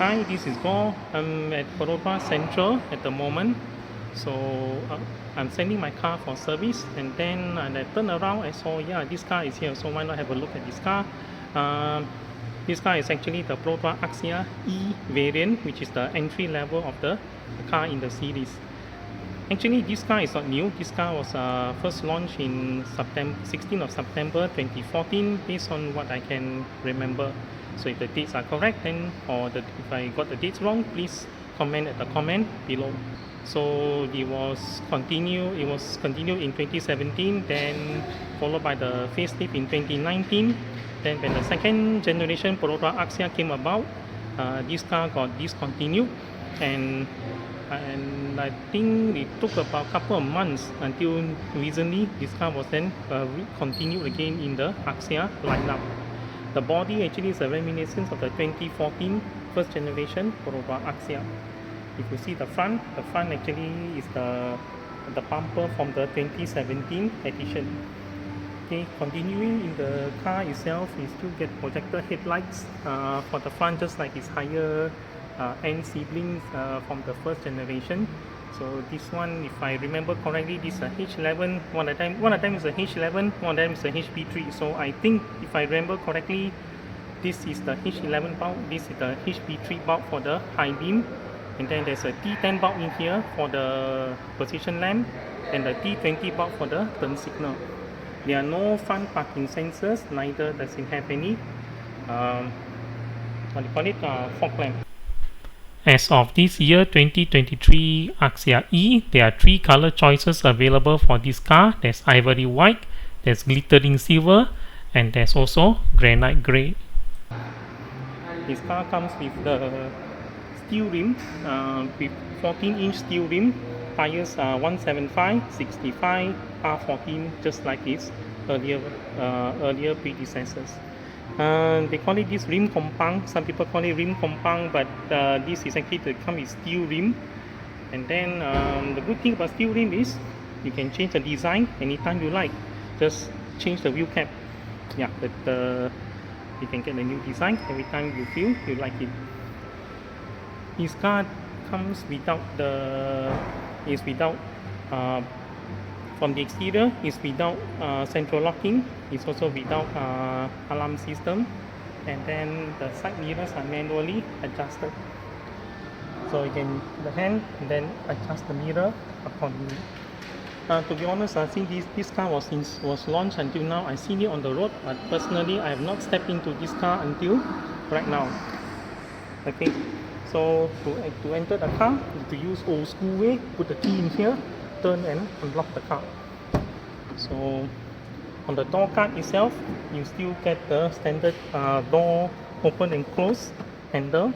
Hi, this is Go. I'm at Perodua Central at the moment. So I'm sending my car for service, and then I turn around. I saw, yeah, this car is here. So why not have a look at this car? Um, this car is actually the Perodua Axia E variant, which is the entry level of the car in the series. Actually, this car is not new. This car was first launched in September, 16th of September 2014, based on what I can remember. So if the dates are correct, then if I got the dates wrong, please comment at the comment below. So it was continued in 2017, then followed by the facelift in 2019. Then when the second generation Perodua Axia came about, this car got discontinued, and I think it took about a couple of months until recently this car was then continued again in the Axia lineup. The body actually is a reminiscence of the 2014 first generation Perodua Axia. If you see the front actually is the bumper from the 2017 edition. Okay, continuing in the car itself, you still get projector headlights for the front, just like its higher end siblings from the first generation. So this one, if I remember correctly, this is a H11. One of them is a H11, one of them is a HP3. So I think, if I remember correctly, this is the H11 bulb, this is the HP3 bulb for the high beam, and then there's a T10 bulb in here for the position lamp, and the T20 bulb for the turn signal. There are no front parking sensors, neither does it have any fog lamp. As of this year 2023 Axia E, there are 3 color choices available for this car. There's ivory white, there's glittering silver, and there's also granite grey. This car comes with the steel rim, with 14-inch steel rim. Tires are 175, 65, R14, just like its earlier predecessors. They call it this rim compound. Some people call it rim compound, but this is actually to come with steel rim. And then the good thing about steel rim is you can change the design anytime you like. Just change the wheel cap. Yeah, you can get a new design every time you feel you like it. This car comes from the exterior, is without central locking. It's also without alarm system, and then the side mirrors are manually adjusted. So you can the hand and then adjust the mirror accordingly. To be honest, since this car was launched until now, I've seen it on the road, but personally I have not stepped into this car until right now. Okay, so to enter the car, you have to use old school way. Put the key in here, turn and unlock the car. So on the door card itself, you still get the standard door open and close handle.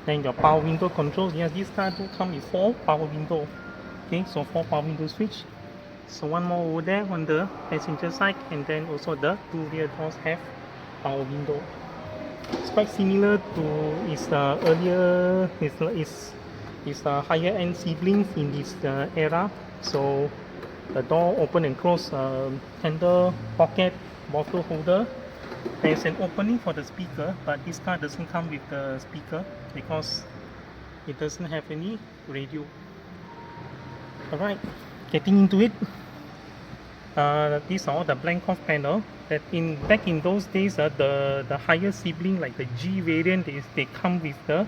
Then your power window controls. Yes, this car do come with 4 power window. Okay, so 4 power window switch. So one more over there on the passenger side, and then also the 2 rear doors have power window. It's quite similar to its earlier, its higher end siblings in this era. So the door open and close, handle, pocket, bottle holder. There's an opening for the speaker, but this car doesn't come with the speaker because it doesn't have any radio. Alright, getting into it. These are all the blank off panel. That back in those days, the higher sibling like the G variant, they come with the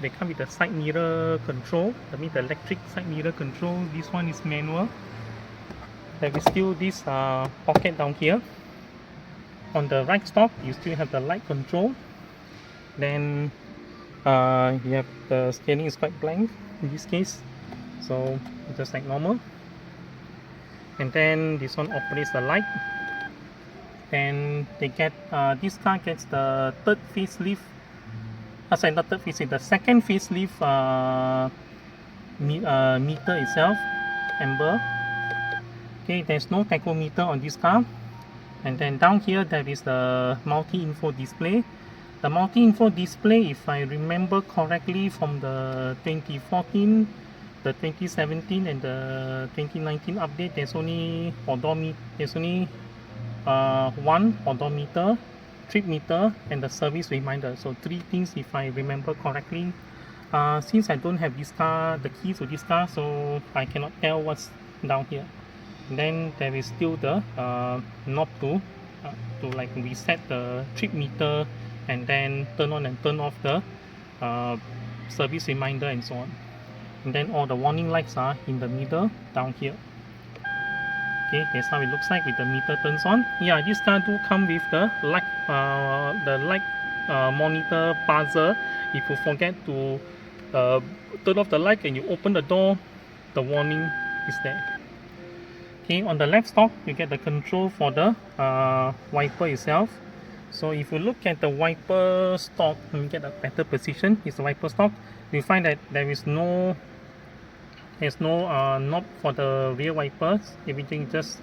they come with the side mirror control. I mean the electric side mirror control. This one is manual. There is still this pocket down here. On the right stop, you still have the light control. Then you have the steering is quite blank in this case, so just like normal. And then this one operates the light. And they get this car gets the third facelift. Sorry, not third facelift. The second facelift meter itself, amber. Okay, there's no tachometer on this car. And then down here there is the multi-info display. The multi-info display, if I remember correctly, from the 2014, the 2017, and the 2019 update, there's only one odometer trip meter and the service reminder. So 3 things if I remember correctly. Since I don't have this car, the keys to this car, so I cannot tell what's down here. And then there is still the knob to like reset the trip meter and then turn on and turn off the service reminder and so on. And then all the warning lights are in the middle down here. Okay, that's how it looks like with the meter turns on. Yeah, this car do come with the light monitor buzzer. If you forget to turn off the light and you open the door, the warning is there. Okay, on the left stalk you get the control for the wiper itself. So if you look at the wiper stalk, let me get a better position. It's the wiper stalk. You find that there's no knob for the rear wipers. Everything just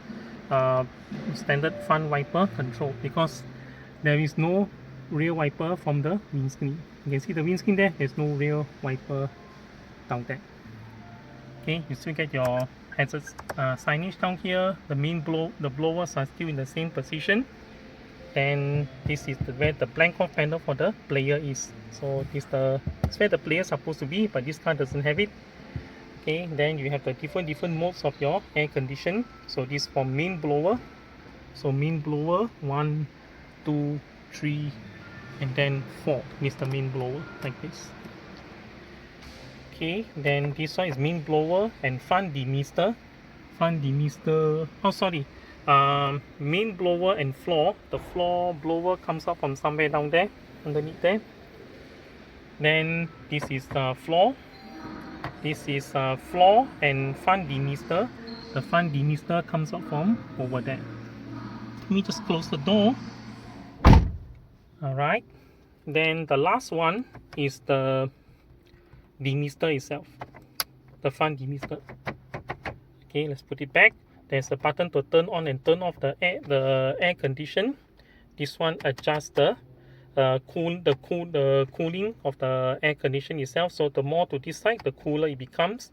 standard front wiper control, because there is no rear wiper from the windscreen. You can see the windscreen there. There's no rear wiper down there. Okay, you still get your hazard signage down here. The the blowers are still in the same position. And this is where the blank off panel for the player is. So it's where the player is supposed to be, but this car doesn't have it. Okay, then you have the different modes of your air condition. So this for main blower. So main blower 1, 2, 3, and then 4 is the main blower, like this. Okay, then this one is main blower and front demister. Oh sorry, main blower and floor. The floor blower comes up from somewhere down there, underneath there. Then this is the floor. This is floor and front demister. The front demister comes up from over there. Let me just close the door. Alright, then the last one is the demister itself, the front demister. Okay, let's put it back. There's a button to turn on and turn off the air condition. This one adjusts the cooling of the air condition itself. So the more to this side, the cooler it becomes,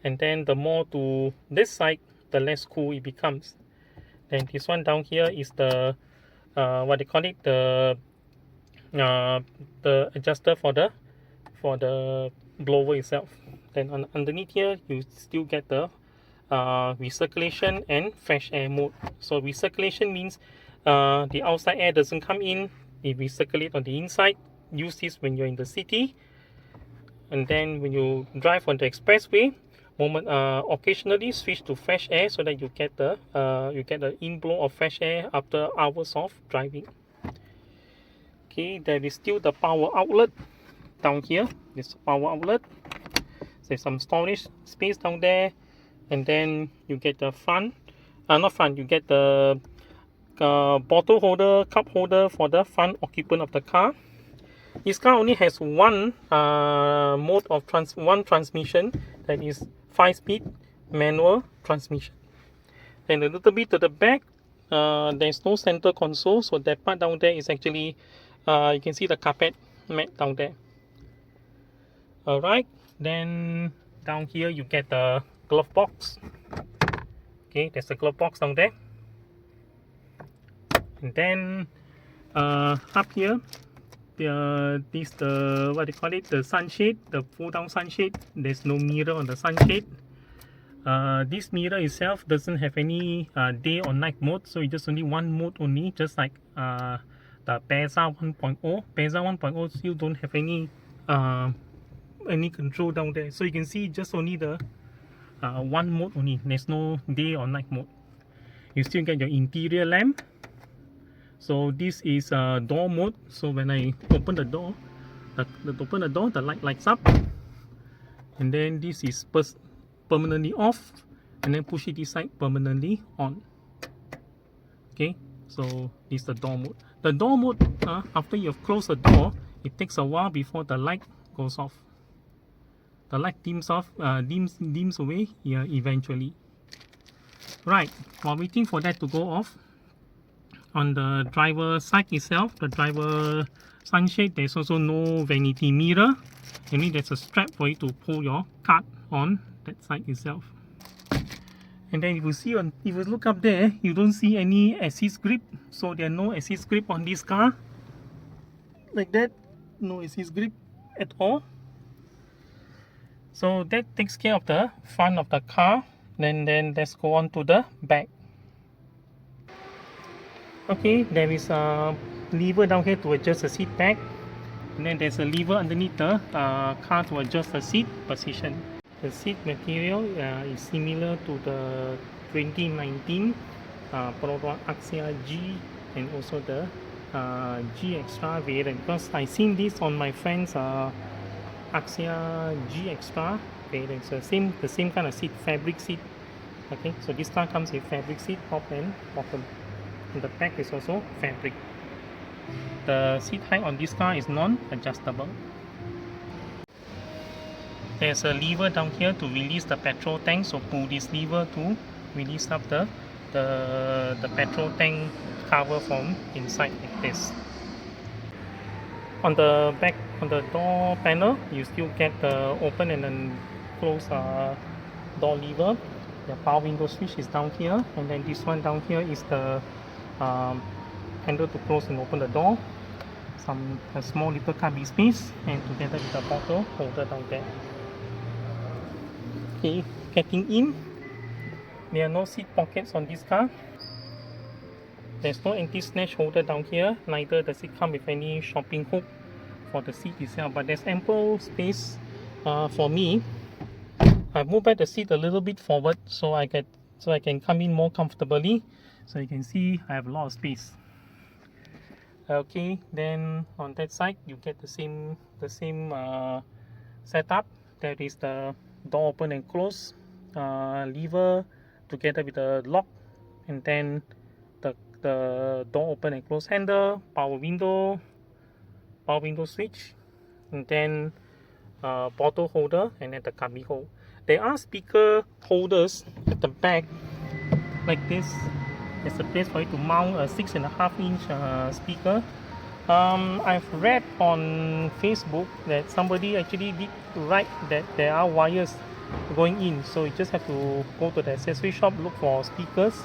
and then the more to this side, the less cool it becomes. Then this one down here is the what they call it, the adjuster for the blower itself. Then underneath here you still get the recirculation and fresh air mode. So recirculation means the outside air doesn't come in, it recirculates on the inside. Use this when you're in the city, and then when you drive on the expressway, occasionally switch to fresh air so that you get the inflow of fresh air after hours of driving. Okay, there is still the power outlet down here. This power outlet. There's some storage space down there, and then you get the you get the bottle holder, cup holder for the front occupant of the car. This car only has one mode of transmission, that is 5-speed manual transmission. And a little bit to the back, there's no center console, so that part down there is actually you can see the carpet mat down there. Alright, then down here you get the glove box. Okay, there's a glove box down there. And then up here, what they call it, the sunshade, the pull down sunshade. There's no mirror on the sunshade. This mirror itself doesn't have any day or night mode, so it's just only one mode only, just like the Peza 1.0. Peza 1.0 still don't have any control down there, so you can see just only the one mode only. There's no day or night mode. You still get your interior lamp. So this is door mode. So when I open the door, the light lights up, and then this is permanently off, and then push it this side, permanently on. Okay, so this is the door mode. The door mode, after you've closed the door, it takes a while before the light goes off. The light dims away eventually. Right, while waiting for that to go off, on the driver side itself, the driver sunshade, there's also no vanity mirror. I mean, there's a strap for you to pull your card on that side itself. And then if you look up there, you don't see any assist grip. So there are no assist grip on this car. like that. No assist grip at all. So that takes care of the front of the car. Then let's go on to the back. Okay, there is a lever down here to adjust the seat back, and then there's a lever underneath the car to adjust the seat position. The seat material is similar to the 2019 Perodua Axia G and also the G Extra variant, because I seen this on my friend's Axia G Extra variant. So the same kind of seat, fabric seat. Okay, so this car comes with fabric seat, top and bottom. And the back is also fabric. The seat height on this car is non-adjustable. There's a lever down here to release the petrol tank, so pull this lever to release up the petrol tank cover from inside like this. On the back, on the door panel, you still get the open and then close door lever. The power window switch is down here, and then this one down here is the handle to close and open the door. A small little cubby space, and together with the bottle holder down there. Okay, getting in, there are no seat pockets on this car. There's no anti-snatch holder down here, neither does it come with any shopping hook for the seat itself, but there's ample space for me. I've moved back the seat a little bit forward so I can come in more comfortably. So you can see I have a lot of space. Okay, then on that side you get the same setup. There is the door open and close lever together with the lock, and then the door open and close handle, power window switch, and then bottle holder, and then the cubby hole. There are speaker holders at the back like this. There's a place for you to mount a 6.5-inch speaker. I've read on Facebook that somebody actually did write that there are wires going in, so you just have to go to the accessory shop, look for speakers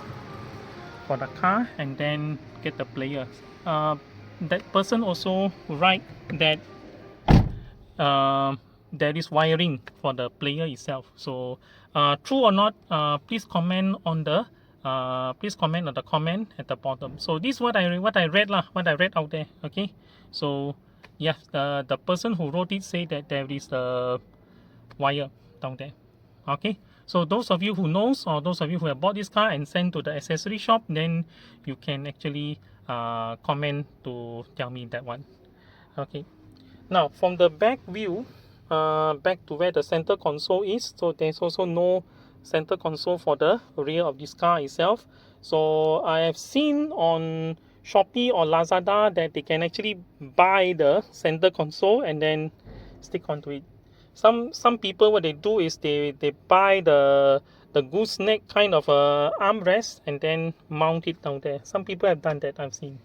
for the car, and then get the player. That person also write that there is wiring for the player itself. So true or not, please comment on the comment at the bottom. So this is what I read out there. Okay, so yeah, the person who wrote it say that there is a wire down there. Okay, so those of you who knows, or those of you who have bought this car and sent to the accessory shop, then you can actually comment to tell me that one. Okay, now from the back view, back to where the center console is. So there's also no center console for the rear of this car itself. So I have seen on Shopee or Lazada that they can actually buy the center console and then stick onto it. Some people, what they do is they buy the gooseneck kind of armrest and then mount it down there. Some people have done that, I've seen.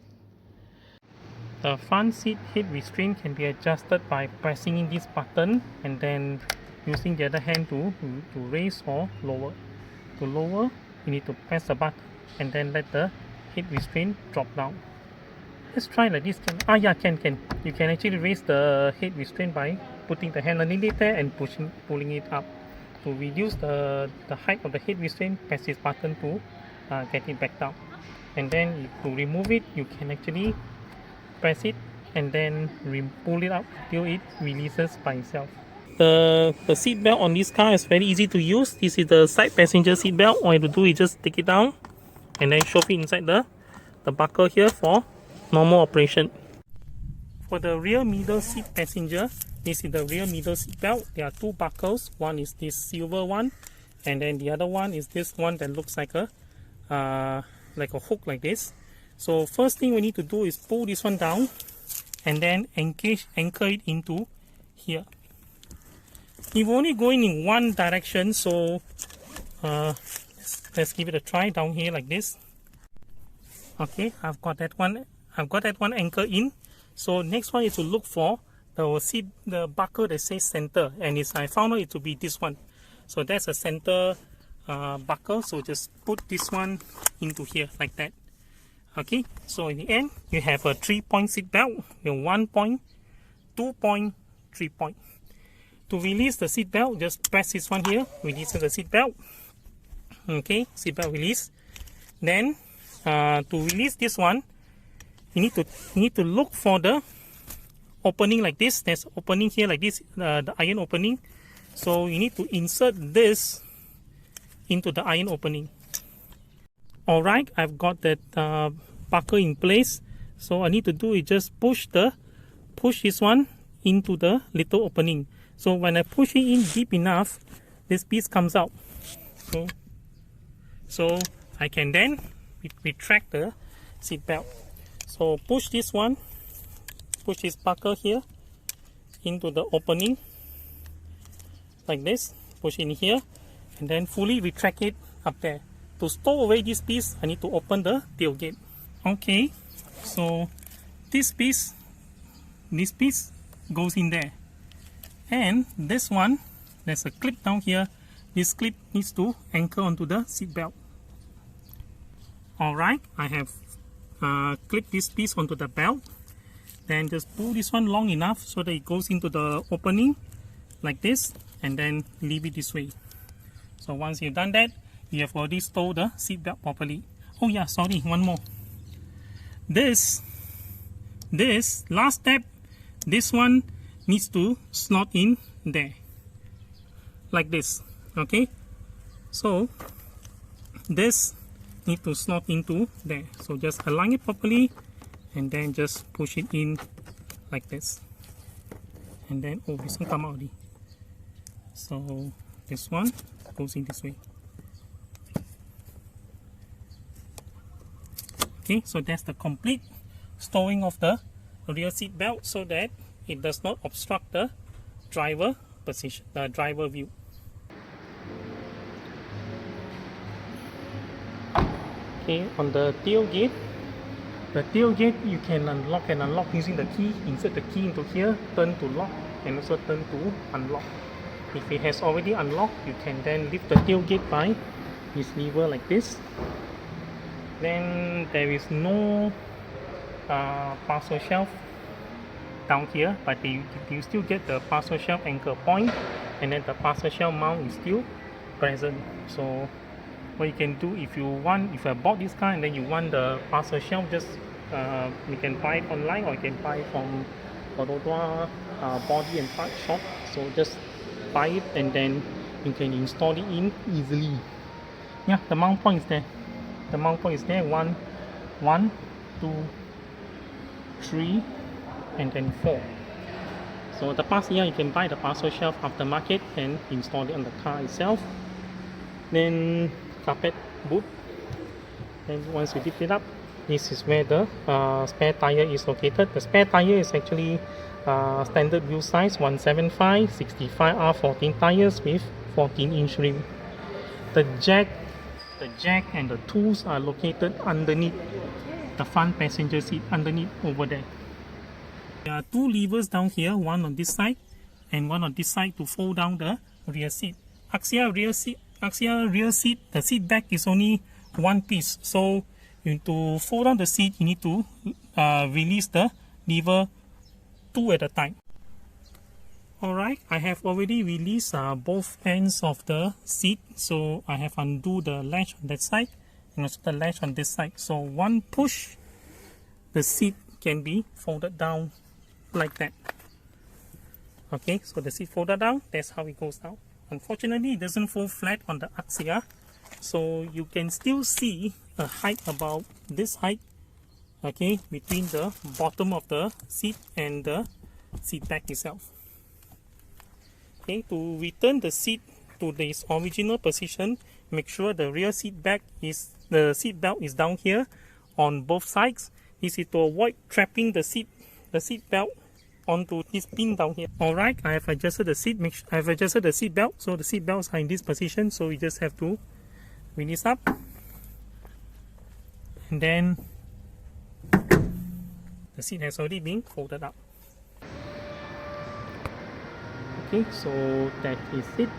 The front seat head restraint can be adjusted by pressing in this button and then using the other hand to raise or lower. To lower, you need to press the button and then let the head restraint drop down. Let's try like this. Can. You can actually raise the head restraint by putting the hand underneath there and pulling it up. To reduce the height of the head restraint, press this button to get it back down. And then to remove it, you can actually press it and then pull it up till it releases by itself. The seat belt on this car is very easy to use. This is the side passenger seat belt. All you have to do is just take it down and then shove it inside the buckle here for normal operation. For the rear middle seat passenger, this is the rear middle seat belt. There are two buckles. One is this silver one, and then the other one is this one that looks like a hook like this. So first thing we need to do is pull this one down and then anchor it into here. If we're only going in one direction, so let's give it a try down here like this. Okay, I've got that one anchored in. So next one is to look for the buckle that says center, and I found out it to be this one. So that's a center buckle. So just put this one into here like that. Okay, so in the end, you have a 3-point seat belt, 1 point, 2 point, 3 point. To release the seat belt, just press this one here, release the seat belt. Okay, seat belt release. Then, to release this one, you need to look for the opening like this. There's opening here like this, the iron opening. So you need to insert this into the iron opening. Alright, I've got that buckle in place. So I need to do is just push this one into the little opening. So when I push it in deep enough, this piece comes out. So I can then retract the seat belt. So push this one, push this buckle here into the opening like this, push in here, and then fully retract it up there. To stow away this piece, I need to open the tailgate. Okay, so this piece goes in there, and this one, there's a clip down here. This clip needs to anchor onto the seat belt. Alright, I have clipped this piece onto the belt. Then just pull this one long enough so that it goes into the opening like this, and then leave it this way. So once you've done that, you have already stowed the seat belt properly. Oh yeah, sorry, one more. This last step, this one needs to slot in there like this. Okay, so this needs to slot into there. So just align it properly, and then just push it in like this, and then this one come out already. So this one goes in this way. Okay, so that's the complete stowing of the rear seat belt, so that it does not obstruct the driver position, the driver view. Okay, on the tailgate, you can unlock and unlock using the key. Insert the key into here, turn to lock, and also turn to unlock. If it has already unlocked, you can then lift the tailgate by this lever like this. Then there is no parcel shelf down here, but you still get the parcel shelf anchor point, and then the parcel shelf mount is still present. So what you can do, if you have bought this car and then you want the parcel shelf, just you can buy it online, or you can buy it from Perodua body and part shop. So just buy it, and then you can install it in easily. Yeah, the mount point is there. The mount point is there. 1, 2, 3, and then 4. So the parcel here, you can buy the parcel shelf aftermarket and install it on the car itself. Then carpet boot. Then once you lift it up, this is where the spare tire is located. The spare tire is actually standard wheel size 175 65 R14 tires with 14-inch rim. The jack and the tools are located underneath the front passenger seat, underneath over there. There are 2 levers down here, one on this side and one on this side, to fold down the rear seat. Axia rear seat, the seat back is only one piece. So to fold down the seat, you need to release the lever 2 at a time. Alright, I have already released both ends of the seat. So I have undo the latch on that side and also the latch on this side. So one push, the seat can be folded down like that. Okay, so the seat folded down, that's how it goes down. Unfortunately, it doesn't fold flat on the Axia, so you can still see a height about this height, okay, between the bottom of the seat and the seat back itself. Okay, to return the seat to its original position, make sure the rear seat belt is down here on both sides. This is to avoid trapping the seat belt onto this pin down here. Alright, I have adjusted the seat. I have adjusted the seat belt, so the seat belts are in this position. So you just have to release up, and then the seat has already been folded up. Okay, so that is it.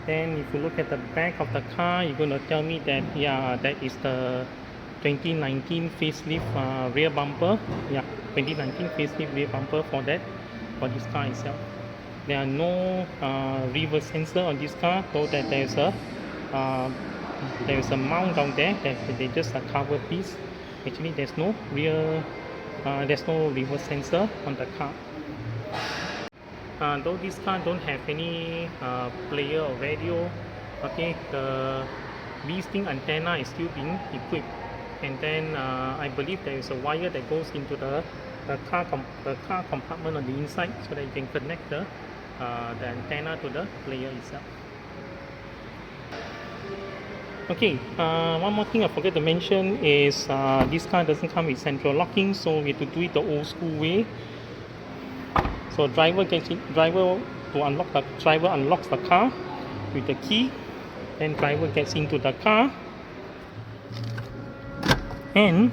then if you look at the back of the car, you're going to tell me that yeah, that is the 2019 facelift rear bumper. Yeah, 2019 facelift rear bumper for this car itself. There are no reverse sensor on this car, though that uh, there is a mount down there that they just a cover piece. Actually, there's no reverse sensor on the car. Though this car don't have any player or radio, okay, the visiting antenna is still being equipped, and then I believe there is a wire that goes into the car compartment on the inside, so that you can connect the antenna to the player itself. Okay, one more thing I forgot to mention is this car doesn't come with central locking, so we have to do it the old school way. So driver unlocks the car with the key, then driver gets into the car, and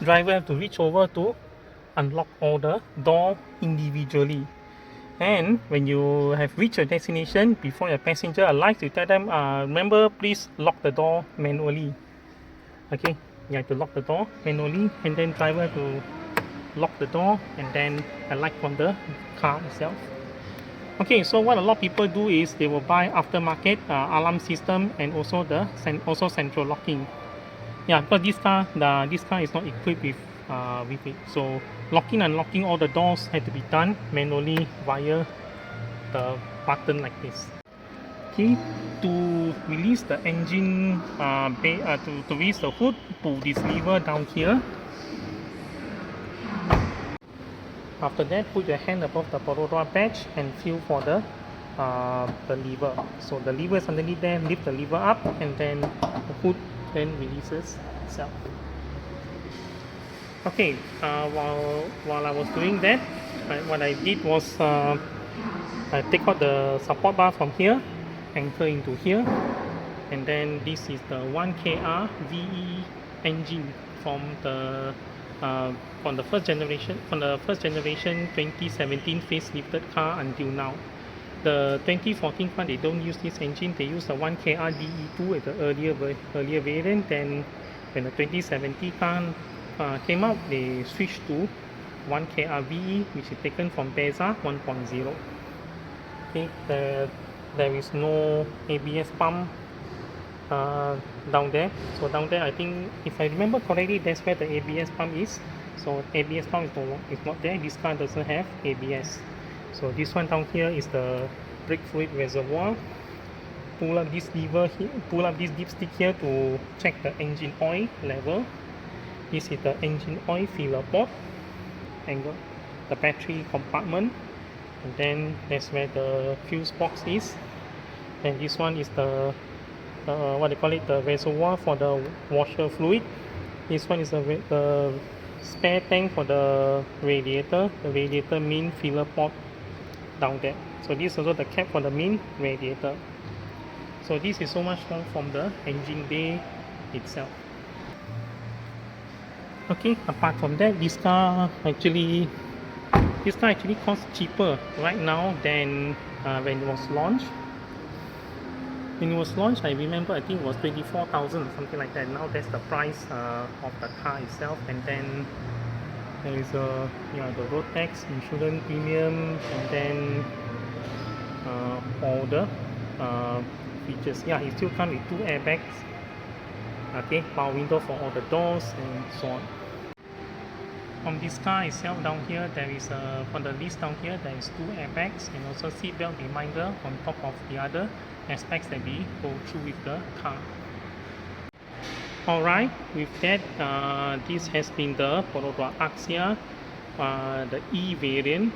driver have to reach over to unlock all the door individually. And when you have reached your destination, before your passenger alights, you tell them, remember, please lock the door manually. Okay, you have to lock the door manually, and then driver have to lock the door and then alight from the car itself. Okay, so what a lot of people do is they will buy aftermarket alarm system and also also central locking. Yeah, because this car is not equipped with it. So locking and unlocking all the doors had to be done manually via the button like this. Okay, to release the engine to release the hood, pull this lever down here. After that, put your hand above the Perodua badge and feel for the lever. So the lever is underneath there, lift the lever up, and then the hood then releases itself. Okay, while I was doing that, what I did was I take out the support bar from here, anchor into here, and then this is the 1KR VE engine from the first generation 2017 facelifted car until now. The 2014 car, they don't use this engine, they use the 1KR DE2 at the earlier variant. Then when the 2017 car came out, they switched to 1KR VE, which is taken from Beza 1.0. Okay, there is no ABS pump down there. So down there, I think if I remember correctly, that's where the ABS pump is. So ABS pump is not there. This car doesn't have ABS. So this one down here is the brake fluid reservoir. Pull up this lever here, pull up this dipstick here to check the engine oil level. This is the engine oil filler port, and the battery compartment, and then that's where the fuse box is. And this one is the what they call it, the reservoir for the washer fluid. This one is the spare tank for the radiator main filler port down there. So this is also the cap for the main radiator. So this is so much more from the engine bay itself. Okay, apart from that, this car actually costs cheaper right now than when it was launched. When it was launched, I remember, I think it was 24,000 or something like that. Now that's the price of the car itself, and then there is the road tax, insurance premium, and then all the features. Yeah, it still comes with 2 airbags. Okay, power window for all the doors and so on. On this car itself, down here there is on the list down here there is 2 airbags and also seatbelt reminder on top of the other aspects that we go through with the car. Alright, with that, this has been the Perodua Axia, the E variant